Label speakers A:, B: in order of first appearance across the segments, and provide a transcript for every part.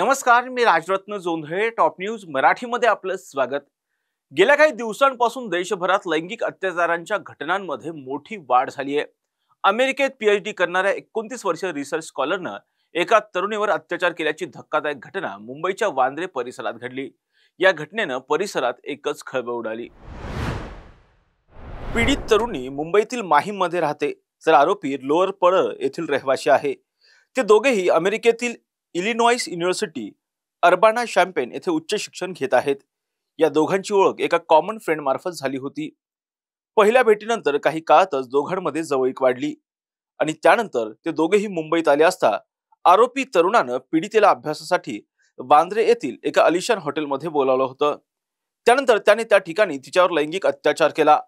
A: नमस्कार, मी Rajratna Jondhale. Top news मराठीमध्ये आपलं स्वागत. गेल्या काही दिवसांपासून देशभरात लैंगिक अत्याचारांच्या घटनांमध्ये मोठी वाढ झाली आहे. अमेरिकेत पीएचडी करणाऱ्या 29 वर्षीय रिसर्च स्कॉलरनं एका तरुणीवर अत्याचार केल्याची धक्कादायक घटना मुंबईच्या वांद्रे परिसरात घडली. या घटनेनं परिसरात एकच खळबळ उडाली. पीडित तरुणी मुंबईतील माहीममध्ये राहते, तर आरोपी लोअर परळ येथील रहिवासी आहे. ते दोघेही अमेरिकेतील इलिनॉइस युनिव्हर्सिटी अर्बाना शॅम्पेन येथे उच्च शिक्षण घेत आहेत. या दोघांची ओळख एका कॉमन फ्रेंड मार्फत झाली होती. पहिल्या भेटीनंतर काही काळातच दोघांमध्ये जवळीक वाढली आणि त्यानंतर ते दोघेही मुंबईत आले असता आरोपी तरुणानं पीडितेला अभ्यासासाठी वांद्रे येथील एका अलिशान हॉटेलमध्ये बोलावलं होतं. त्यानंतर त्याने त्या ठिकाणी तिच्यावर लैंगिक अत्याचार केला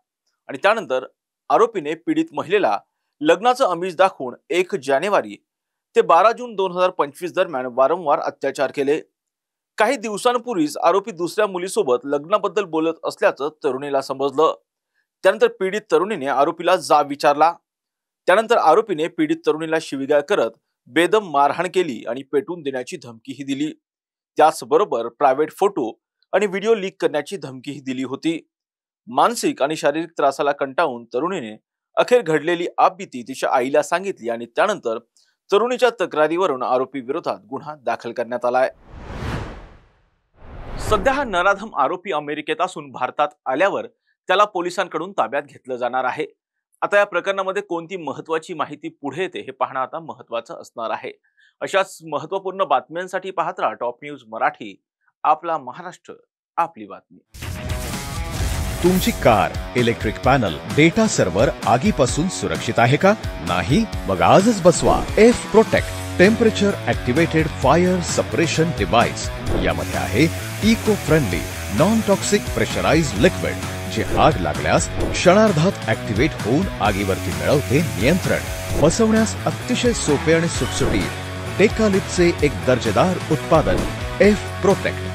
A: आणि त्यानंतर आरोपीने पीडित महिलेला लग्नाचं आमिष दाखवून 1 जानेवारी ते 12 जून 2025 दरम्यान वारंवार अत्याचार केले. काही दिवसांपूर्वीच आरोपी दुसऱ्या मुलीसोबत लग्नाबद्दल बोलत असल्याचं तरुणीला समजलं. त्यानंतर पीडित तरुणीने आरोपीला जाब विचारला. त्यानंतर आरोपीने पीडित तरुणीला शिवीगाळ करत बेदम मारहाण केली आणि पेटून देण्याची धमकीही दिली. त्याचबरोबर प्रायव्हेट फोटो आणि व्हिडिओ लीक करण्याची धमकीही दिली होती. मानसिक आणि शारीरिक त्रासाला कंटाळून तरुणीने अखेर घडलेली आपबीती तिच्या आईला सांगितली आणि त्यानंतर तरुणीच्या तक्रारीवरून आरोपी विरोधात गुन्हा दाखल करण्यात आलाय. सध्या हा नराधम आरोपी अमेरिकेत असून भारतात आल्यावर त्याला पोलिसांकडून ताब्यात घेतलं जाणार आहे. आता या प्रकरणामध्ये कोणती महत्वाची माहिती पुढे येते हे पाहणं आता महत्वाचं असणार आहे. अशाच महत्वपूर्ण बातम्यांसाठी पाहत राहा टॉप न्यूज मराठी. आपला महाराष्ट्र, आपली बातमी.
B: तुमची car, electric panel, data server आगीपासून सुरक्षित आहे का? नाही? मग आजच बसवा F protect temperature activated fire suppression device. यामध्ये आहे eco friendly non toxic pressurised liquid, जे आग लागल्यास क्षणार्धात ऍक्टिव्हेट होऊन आगीवरती मिळवते नियंत्रण. बसवण्यास अतिशय सोपे आणि सुटसुटीत टेकालिपचे एक दर्जेदार उत्पादन एफ प्रोटेक्ट.